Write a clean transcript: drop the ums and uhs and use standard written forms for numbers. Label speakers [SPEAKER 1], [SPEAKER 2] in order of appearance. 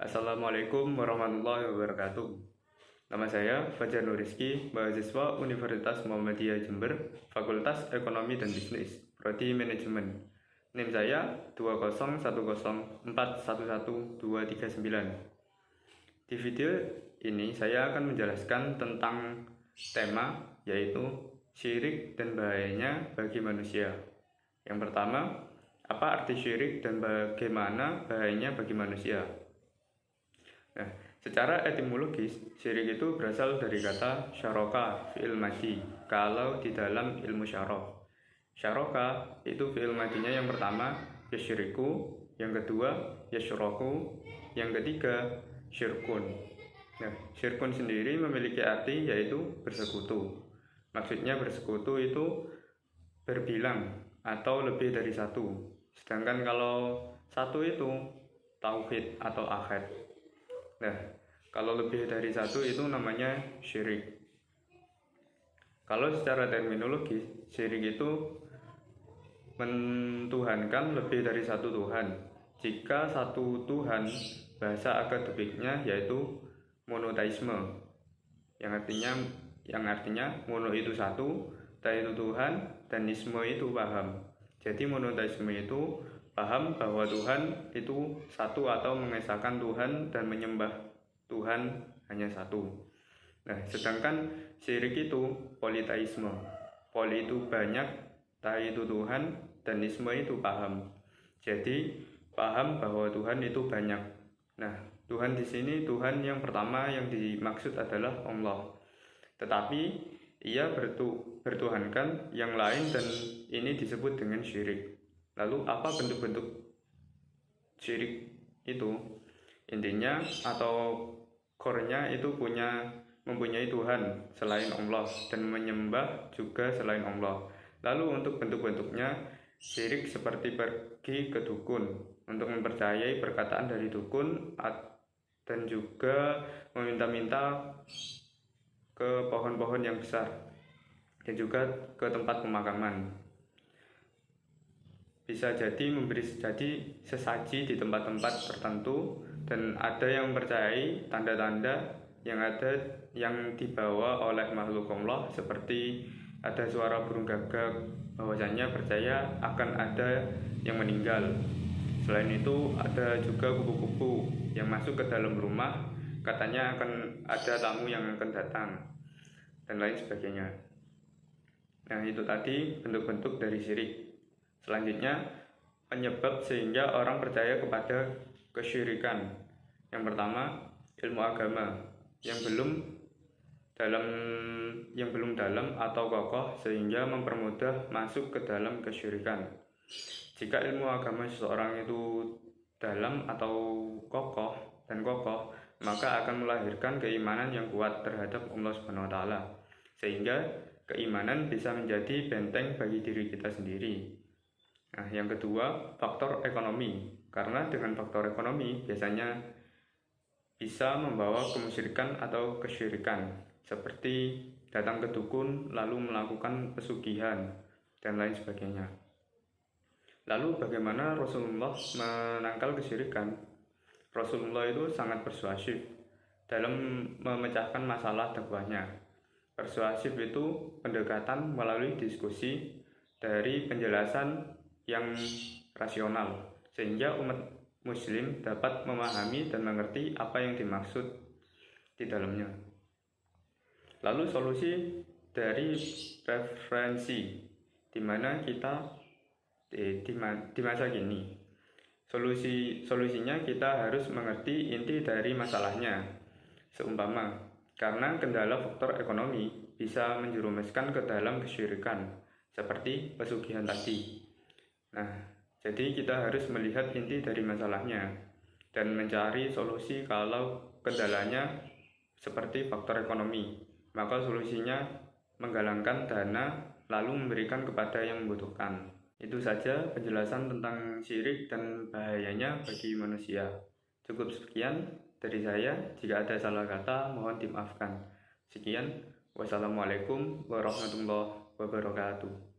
[SPEAKER 1] Assalamualaikum warahmatullahi wabarakatuh. Nama saya Fajar Nur Rizky, mahasiswa Universitas Muhammadiyah Jember, Fakultas Ekonomi dan Bisnis, Prodi Manajemen. NIM saya 20104111239. Di video ini saya akan menjelaskan tentang tema yaitu syirik dan bahayanya bagi manusia. Yang pertama, apa arti syirik dan bagaimana bahayanya bagi manusia? Nah, secara etimologis, syirik itu berasal dari kata syaraka, fi'il madhi, kalau di dalam ilmu syarah. Syaraka itu fi'il madhinya yang pertama, yasyriku, yang kedua, yasyraku, yang ketiga, syirkun. Nah, syirkun sendiri memiliki arti yaitu bersekutu. Maksudnya bersekutu itu berbilang atau lebih dari satu. Sedangkan kalau satu itu tauhid atau ahad. Nah, kalau lebih dari satu itu namanya syirik. Kalau secara terminologis, syirik itu mentuhankan lebih dari satu Tuhan. Jika satu Tuhan, bahasa akademiknya yaitu monoteisme, yang artinya mono itu satu, ta itu Tuhan, dan isme itu paham. Jadi monoteisme itu paham bahwa Tuhan itu satu atau mengesahkan Tuhan dan menyembah Tuhan hanya satu. Nah, sedangkan syirik itu politeisme. Poli itu banyak, ta itu Tuhan, dan isme itu paham. Jadi paham bahwa Tuhan itu banyak. Nah, Tuhan di sini Tuhan yang pertama yang dimaksud adalah Allah. Tetapi ia bertuhankan yang lain dan ini disebut dengan syirik. Lalu apa bentuk-bentuk syirik itu? Intinya atau core-nya itu mempunyai Tuhan selain Allah dan menyembah juga selain Allah. Lalu untuk bentuk-bentuknya, syirik seperti pergi ke dukun untuk mempercayai perkataan dari dukun dan juga meminta-minta ke pohon-pohon yang besar dan juga ke tempat pemakaman. Bisa jadi memberi sesaji di tempat-tempat tertentu, dan ada yang percayai tanda-tanda yang dibawa oleh makhluk Allah, seperti ada suara burung gagak, bahwasanya percaya akan ada yang meninggal. Selain itu ada juga kupu-kupu yang masuk ke dalam rumah, katanya akan ada tamu yang akan datang, dan lain sebagainya. Nah, itu tadi bentuk-bentuk dari syirik. Selanjutnya, penyebab sehingga orang percaya kepada kesyirikan. Yang pertama, ilmu agama yang belum dalam atau kokoh sehingga mempermudah masuk ke dalam kesyirikan. Jika ilmu agama seseorang itu dalam atau kokoh, maka akan melahirkan keimanan yang kuat terhadap Allah Subhanahu wa taala. Sehingga keimanan bisa menjadi benteng bagi diri kita sendiri. Nah, yang kedua, faktor ekonomi. Karena dengan faktor ekonomi biasanya bisa membawa kemusyrikan atau kesyirikan, seperti datang ke dukun lalu melakukan pesugihan dan lain sebagainya. Lalu bagaimana Rasulullah menangkal kesyirikan? Rasulullah itu sangat persuasif dalam memecahkan masalah dakwahnya. Persuasif itu pendekatan melalui diskusi dari penjelasan yang rasional, sehingga umat muslim dapat memahami dan mengerti apa yang dimaksud di dalamnya. Lalu solusi dari referensi di mana kita di masa kini. Solusinya kita harus mengerti inti dari masalahnya. Seumpama, karena kendala faktor ekonomi bisa menjerumuskan ke dalam kesyirikan, seperti pesugihan tadi. Nah, jadi kita harus melihat inti dari masalahnya dan mencari solusi. Kalau kendalanya seperti faktor ekonomi, maka solusinya menggalangkan dana lalu memberikan kepada yang membutuhkan. Itu saja penjelasan tentang syirik dan bahayanya bagi manusia. Cukup sekian dari saya. Jika ada salah kata, mohon dimaafkan. Sekian, wassalamualaikum warahmatullahi wabarakatuh.